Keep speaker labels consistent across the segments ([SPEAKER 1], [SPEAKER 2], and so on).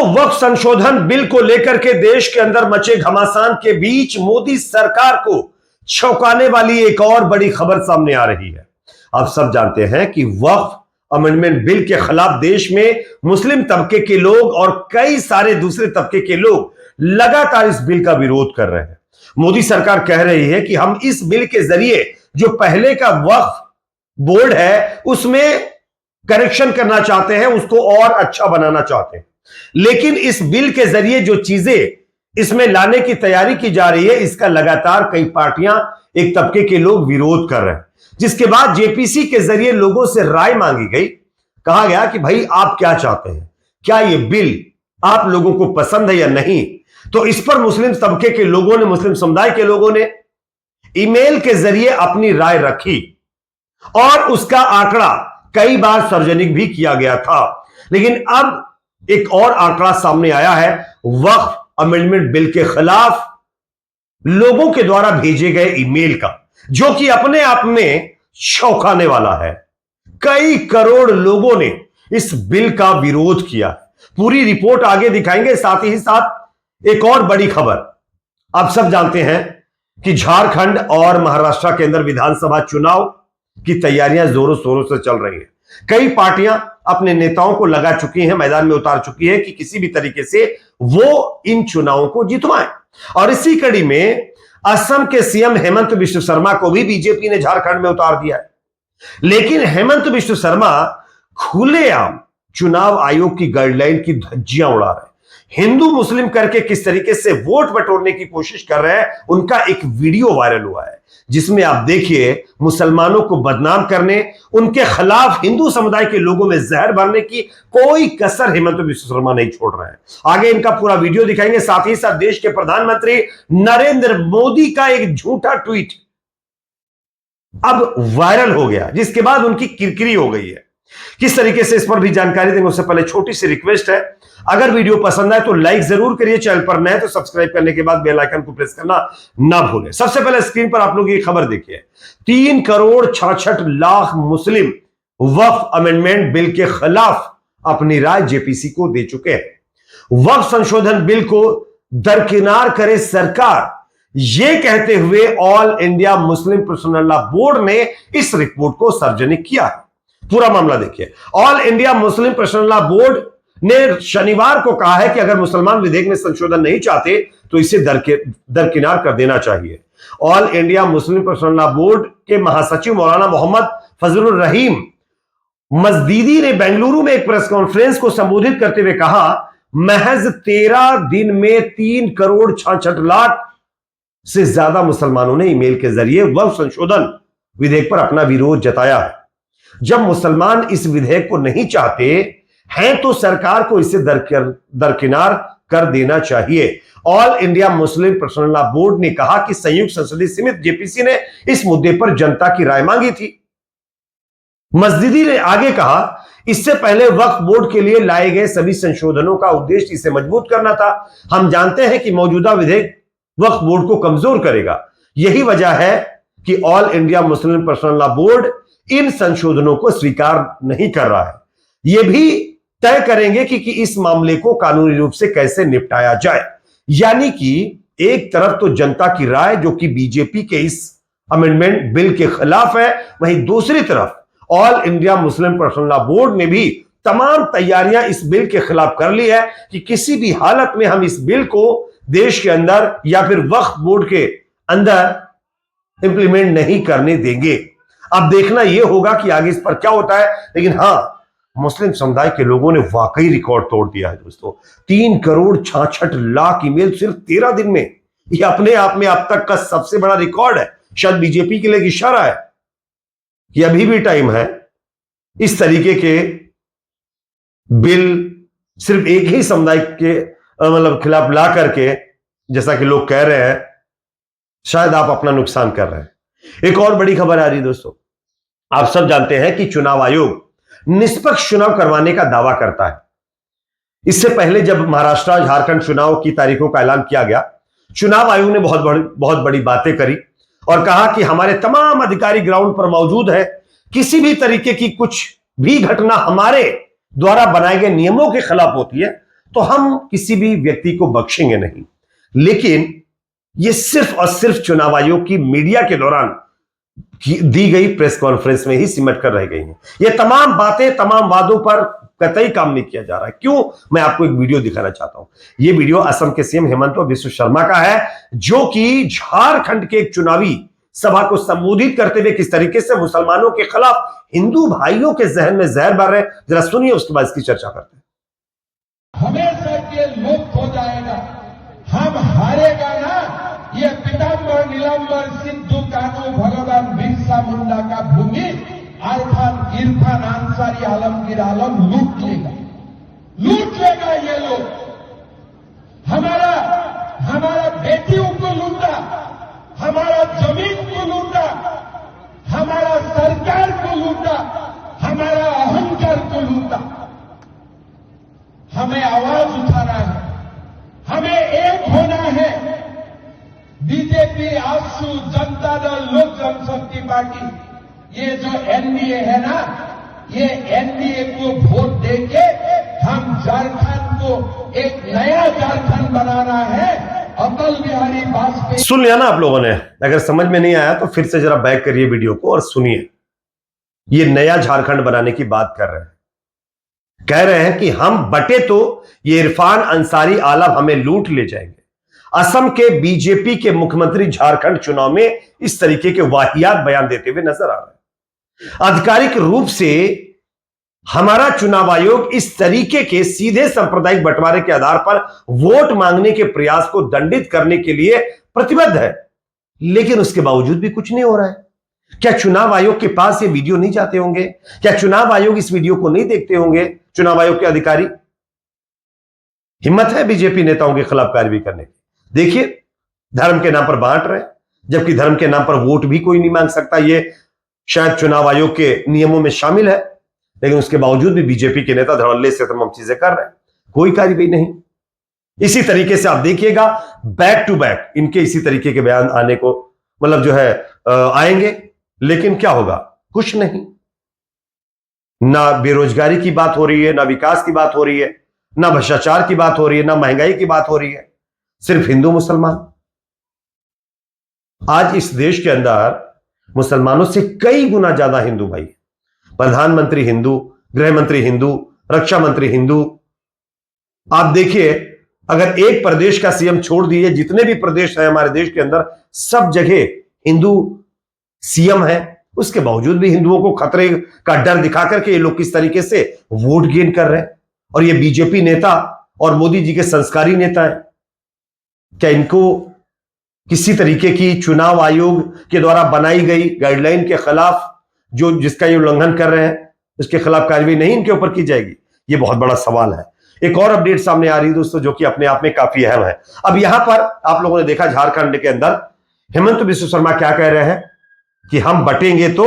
[SPEAKER 1] वक्फ संशोधन बिल को लेकर के देश के अंदर मचे घमासान के बीच मोदी सरकार को चौंकाने वाली एक और बड़ी खबर सामने आ रही है। आप सब जानते हैं कि वक्फ अमेंडमेंट बिल के खिलाफ देश में मुस्लिम तबके के लोग और कई सारे दूसरे तबके के लोग लगातार इस बिल का विरोध कर रहे हैं। मोदी सरकार कह रही है कि हम इस बिल के जरिए जो पहले का वक्फ बोर्ड है उसमें करेक्शन करना चाहते हैं, उसको और अच्छा बनाना चाहते हैं। लेकिन इस बिल के जरिए जो चीजें इसमें लाने की तैयारी की जा रही है, इसका लगातार कई पार्टियां, एक तबके के लोग विरोध कर रहे हैं, जिसके बाद जेपीसी के जरिए लोगों से राय मांगी गई। कहा गया कि भाई आप क्या चाहते हैं, क्या यह बिल आप लोगों को पसंद है या नहीं। तो इस पर मुस्लिम तबके के लोगों ने, मुस्लिम समुदाय के लोगों ने ईमेल के जरिए अपनी राय रखी और उसका आंकड़ा कई बार सार्वजनिक भी किया गया था। लेकिन अब एक और आंकड़ा सामने आया है वक्फ अमेंडमेंट बिल के खिलाफ लोगों के द्वारा भेजे गए ईमेल का, जो कि अपने आप में चौंकाने वाला है। कई करोड़ लोगों ने इस बिल का विरोध किया। पूरी रिपोर्ट आगे दिखाएंगे, साथ ही साथ एक और बड़ी खबर। आप सब जानते हैं कि झारखंड और महाराष्ट्र के अंदर विधानसभा चुनाव की तैयारियां जोरों शोरों से चल रही हैं। कई पार्टियां अपने नेताओं को लगा चुकी हैं, मैदान में उतार चुकी है कि किसी भी तरीके से वो इन चुनावों को जितवाएं। और इसी कड़ी में असम के सीएम हेमंत बिश्व शर्मा को भी बीजेपी ने झारखंड में उतार दिया है। लेकिन हेमंत बिश्व शर्मा खुलेआम चुनाव आयोग की गाइडलाइन की धज्जियां उड़ा रहे हैं। हिंदू मुस्लिम करके किस तरीके से वोट बटोरने की कोशिश कर रहे हैं, उनका एक वीडियो वायरल हुआ है, जिसमें आप देखिए मुसलमानों को बदनाम करने, उनके खिलाफ हिंदू समुदाय के लोगों में जहर भरने की कोई कसर हेमंत बिश्व शर्मा नहीं छोड़ रहे हैं। आगे इनका पूरा वीडियो दिखाएंगे। साथ ही साथ देश के प्रधानमंत्री नरेंद्र मोदी का एक झूठा ट्वीट अब वायरल हो गया, जिसके बाद उनकी किरकिरी हो गई है। किस तरीके से इस पर भी जानकारी देंगे, उससे पहले छोटी सी रिक्वेस्ट है, अगर वीडियो पसंद आए तो लाइक जरूर करिए, चैनल पर नए तो सब्सक्राइब करने के बाद बेल आइकन को प्रेस करना ना भूलें। सबसे पहले स्क्रीन पर आप लोग ये खबर देखिए। 3,66,00,000 मुस्लिम वक्फ अमेंडमेंट बिल के खिलाफ अपनी राय जेपीसी को दे चुके हैं। वक्फ संशोधन बिल को दरकिनार करे सरकार, यह कहते हुए all India Muslim Personal Law board ने इस रिपोर्ट को सार्वजनिक किया है। पूरा मामला देखिए। All India Muslim Personal Law board ने शनिवार को कहा है कि अगर मुसलमान विधेयक में संशोधन नहीं चाहते तो इसे दरकिनार कर देना चाहिए। All India Muslim Personal Law board के महासचिव मौलाना मोहम्मद फजलुर रहीम मजदीदी ने बेंगलुरु में एक प्रेस कॉन्फ्रेंस को संबोधित करते हुए कहा, महज 13 दिन में 3,66,00,000 से ज्यादा मुसलमानों ने ईमेल के जरिए वक्फ संशोधन विधेयक पर अपना विरोध जताया है। जब मुसलमान इस विधेयक को नहीं चाहते हैं तो सरकार को इसे दरकिनार कर देना चाहिए। All India Muslim Personal Law board ने कहा कि संयुक्त संसदीय समिति जेपीसी ने इस मुद्दे पर जनता की राय मांगी थी। मस्जिदी ने आगे कहा, इससे पहले वक्फ बोर्ड के लिए लाए गए सभी संशोधनों का उद्देश्य इसे मजबूत करना था। हम जानते हैं कि मौजूदा विधेयक वक्फ बोर्ड को कमजोर करेगा। यही वजह है कि All India Muslim Personal Law Board इन संशोधनों को स्वीकार नहीं कर रहा है। यह भी तय करेंगे कि इस मामले को कानूनी रूप से कैसे निपटाया जाए। यानी कि एक तरफ तो जनता की राय जो कि बीजेपी के इस अमेंडमेंट बिल के खिलाफ है, वहीं दूसरी तरफ all India Muslim Personal Law board ने भी तमाम तैयारियां इस बिल के खिलाफ कर ली है कि किसी भी हालत में हम इस बिल को देश के अंदर या फिर वक्फ बोर्ड के अंदर इंप्लीमेंट नहीं करने देंगे। अब देखना यह होगा कि आगे इस पर क्या होता है। लेकिन हां, मुस्लिम समुदाय के लोगों ने वाकई रिकॉर्ड तोड़ दिया है दोस्तों। 3,66,00,000 ईमेल सिर्फ 13 दिन में, यह अपने आप में अब तक का सबसे बड़ा रिकॉर्ड है। शायद बीजेपी के लिए इशारा है कि अभी भी टाइम है इस तरीके के बिल सिर्फ एक ही समुदाय के खिलाफ ला करके, जैसा कि लोग कह रहे हैं, शायद आप अपना नुकसान कर रहे हैं। एक और बड़ी खबर आ रही है दोस्तों। आप सब जानते हैं कि चुनाव आयोग निष्पक्ष चुनाव करवाने का दावा करता है। इससे पहले जब महाराष्ट्र झारखंड चुनाव की तारीखों का ऐलान किया गया, चुनाव आयोग ने बहुत बड़ी बातें करी और कहा कि हमारे तमाम अधिकारी ग्राउंड पर मौजूद है। किसी भी तरीके की कुछ भी घटना हमारे द्वारा बनाए गए नियमों के खिलाफ होती है तो हम किसी भी व्यक्ति को बख्शेंगे नहीं। लेकिन यह सिर्फ और सिर्फ चुनाव आयोग की मीडिया के दौरान दी गई प्रेस कॉन्फ्रेंस में ही सिमट कर रह गई हैं। ये तमाम बातें, तमाम वादों पर कतई काम नहीं किया जा रहा है। क्यों? मैं आपको एक वीडियो दिखाना चाहता हूं। यह वीडियो असम के सीएम हेमंत बिस्व शर्मा का है, जो कि झारखंड के एक चुनावी सभा को संबोधित करते हुए किस तरीके से मुसलमानों के खिलाफ हिंदू भाइयों के जहन में जहर भर रहे। जरा सुनिए, उसके बाद इसकी चर्चा करते हैं।
[SPEAKER 2] हमेशा के लुप्त हो जाएगा, हम हारेगा ना। ये पीताम्बर नीलांबर सिद्धू कानू भगवान बिरसा मुंडा का भूमि इरफान अंसारी आलमगीर आलम लूट लेगा ये लोग। हमारा बेटियों को लूटा, हमारा जमीन को लूटा, हमारा सरकार को लूटा, हमारा अहंकार को लूटा। हमें आवाज उठाना है, हमें एक होना है। बीजेपी, आजसू, जनता दल, लोक जनशक्ति पार्टी, ये जो एनडीए है ना, ये एनडीए को वोट देके हम झारखंड को एक नया झारखंड बनाना है। अटल बिहारी वाजपेयी।
[SPEAKER 1] सुन लिया ना आप लोगों ने? अगर समझ में नहीं आया तो फिर से जरा बैक करिए वीडियो को और सुनिए। ये नया झारखंड बनाने की बात कर रहे हैं। कह रहे हैं कि हम बटे तो ये इरफान अंसारी आलम हमें लूट ले जाएंगे। असम के बीजेपी के मुख्यमंत्री झारखंड चुनाव में इस तरीके के वाहियात बयान देते हुए नजर आ रहे हैं। आधिकारिक रूप से हमारा चुनाव आयोग इस तरीके के सीधे सांप्रदायिक बंटवारे के आधार पर वोट मांगने के प्रयास को दंडित करने के लिए प्रतिबद्ध है, लेकिन उसके बावजूद भी कुछ नहीं हो रहा है। क्या चुनाव आयोग के पास ये वीडियो नहीं जाते होंगे? क्या चुनाव आयोग इस वीडियो को नहीं देखते होंगे? चुनाव आयोग के अधिकारी, हिम्मत है बीजेपी नेताओं के खिलाफ कार्रवाई करने की। देखिए, धर्म के नाम पर बांट रहे, जबकि धर्म के नाम पर वोट भी कोई नहीं मांग सकता। ये शायद चुनाव आयोग के नियमों में शामिल है, लेकिन उसके बावजूद भी बीजेपी के नेता धड़ल्ले से तमाम चीजें कर रहे हैं, कोई कार्रवाई नहीं। इसी तरीके से आप देखिएगा, बैक टू बैक इनके इसी तरीके के बयान आने को मतलब जो है आएंगे, लेकिन क्या होगा? कुछ नहीं। ना बेरोजगारी की बात हो रही है, ना विकास की बात हो रही है, ना भ्रष्टाचार की बात हो रही है, ना महंगाई की बात हो रही है। सिर्फ हिंदू मुसलमान। आज इस देश के अंदर मुसलमानों से कई गुना ज्यादा हिंदू भाई, प्रधानमंत्री हिंदू, गृह मंत्री हिंदू, रक्षा मंत्री हिंदू। आप देखिए, अगर एक प्रदेश का सीएम छोड़ दीजिए, जितने भी प्रदेश हैं हमारे देश के अंदर, सब जगह हिंदू सीएम है। उसके बावजूद भी हिंदुओं को खतरे का डर दिखा करके ये लोग किस तरीके से वोट गेन कर रहे हैं। और ये बीजेपी नेता और मोदी जी के संस्कारी नेता हैं। क्या इनको किसी तरीके की चुनाव आयोग के द्वारा बनाई गई गाइडलाइन के खिलाफ जिसका ये उल्लंघन कर रहे हैं, उसके खिलाफ कार्रवाई नहीं इनके ऊपर की जाएगी? ये बहुत बड़ा सवाल है। एक और अपडेट सामने आ रही है दोस्तों, जो कि अपने आप में काफी अहम है। अब यहां पर आप लोगों ने देखा, झारखंड के अंदर हेमंत बिस्व शर्मा क्या कह रहे हैं कि हम बटेंगे तो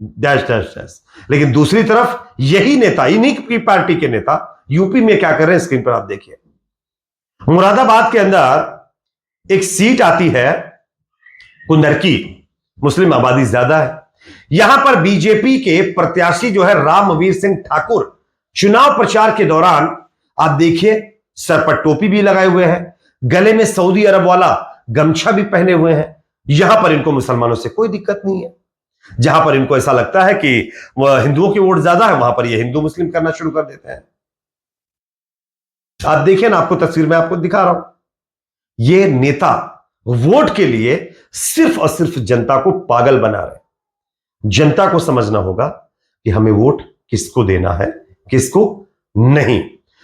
[SPEAKER 1] डैश डैश डैश, लेकिन दूसरी तरफ यही नेता, इन्हीं की पार्टी के नेता यूपी में क्या कर रहे हैं, स्क्रीन पर आप देखिए। मुरादाबाद के अंदर एक सीट आती है कुंदरकी, मुस्लिम आबादी ज्यादा है। यहां पर बीजेपी के प्रत्याशी जो है रामवीर सिंह ठाकुर, चुनाव प्रचार के दौरान आप देखिए सर पर टोपी भी लगाए हुए हैं, गले में सऊदी अरब वाला गमछा भी पहने हुए हैं। यहां पर इनको मुसलमानों से कोई दिक्कत नहीं है। जहां पर इनको ऐसा लगता है कि हिंदुओं की वोट ज्यादा है, वहां पर ये हिंदू मुस्लिम करना शुरू कर देते हैं। आप देखिए ना, आपको तस्वीर में आपको दिखा रहा हूं, ये नेता वोट के लिए सिर्फ और सिर्फ जनता को पागल बना रहे। जनता को समझना होगा कि हमें वोट किसको देना है, किसको नहीं।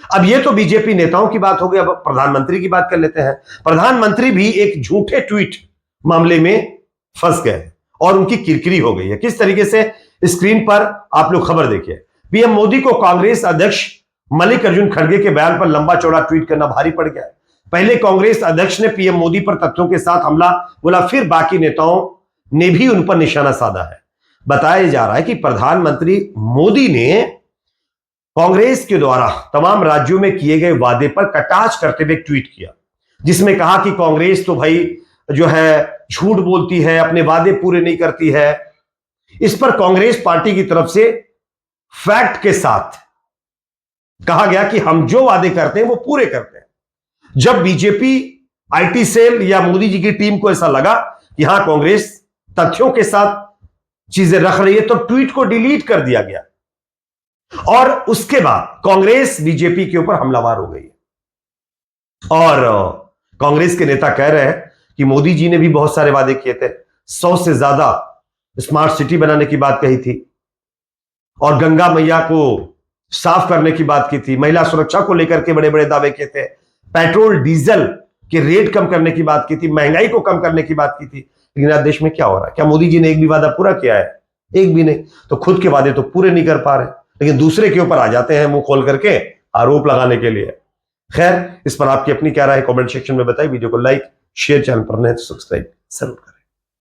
[SPEAKER 1] अब ये तो बीजेपी नेताओं की बात हो गई। अब प्रधानमंत्री की बात कर लेते हैं। प्रधानमंत्री भी एक झूठे ट्वीट मामले में फंस गए और उनकी किरकिरी हो गई है। किस तरीके से, स्क्रीन पर आप लोग खबर देखिए। पीएम मोदी को कांग्रेस अध्यक्ष मल्लिकार्जुन खड़गे के बयान पर लंबा चौड़ा ट्वीट करना भारी पड़ गया है। पहले कांग्रेस अध्यक्ष ने पीएम मोदी पर तथ्यों के साथ हमला बोला, फिर बाकी नेताओं ने भी उन पर निशाना साधा है। बताया जा रहा है कि प्रधानमंत्री मोदी ने कांग्रेस के द्वारा तमाम राज्यों में किए गए वादे पर कटाक्ष करते हुए ट्वीट किया, जिसमें कहा कि कांग्रेस तो भाई जो है झूठ बोलती है, अपने वादे पूरे नहीं करती है। इस पर कांग्रेस पार्टी की तरफ से फैक्ट के साथ कहा गया कि हम जो वादे करते हैं वो पूरे करते हैं। जब बीजेपी आईटी सेल या मोदी जी की टीम को ऐसा लगा कि हां कांग्रेस तथ्यों के साथ चीजें रख रही है, तो ट्वीट को डिलीट कर दिया गया और उसके बाद कांग्रेस बीजेपी के ऊपर हमलावर हो गई। और कांग्रेस के नेता कह रहे हैं कि मोदी जी ने भी बहुत सारे वादे किए थे, 100 से ज्यादा स्मार्ट सिटी बनाने की बात कही थी और गंगा मैया को साफ करने की बात की थी, महिला सुरक्षा को लेकर के बड़े बड़े दावे किए थे, पेट्रोल डीजल के रेट कम करने की बात की थी, महंगाई को कम करने की बात की थी। लेकिन आज देश में क्या हो रहा है? क्या मोदी जी ने एक भी वादा पूरा किया है? एक भी नहीं। तो खुद के वादे तो पूरे नहीं कर पा रहे, लेकिन दूसरे के ऊपर आ जाते हैं मुंह खोल करके आरोप लगाने के लिए। खैर, इस पर आपकी अपनी क्या राय है कमेंट सेक्शन में बताइए। वीडियो को लाइक शेयर, चैनल पर नए तो सब्सक्राइब जरूर करें।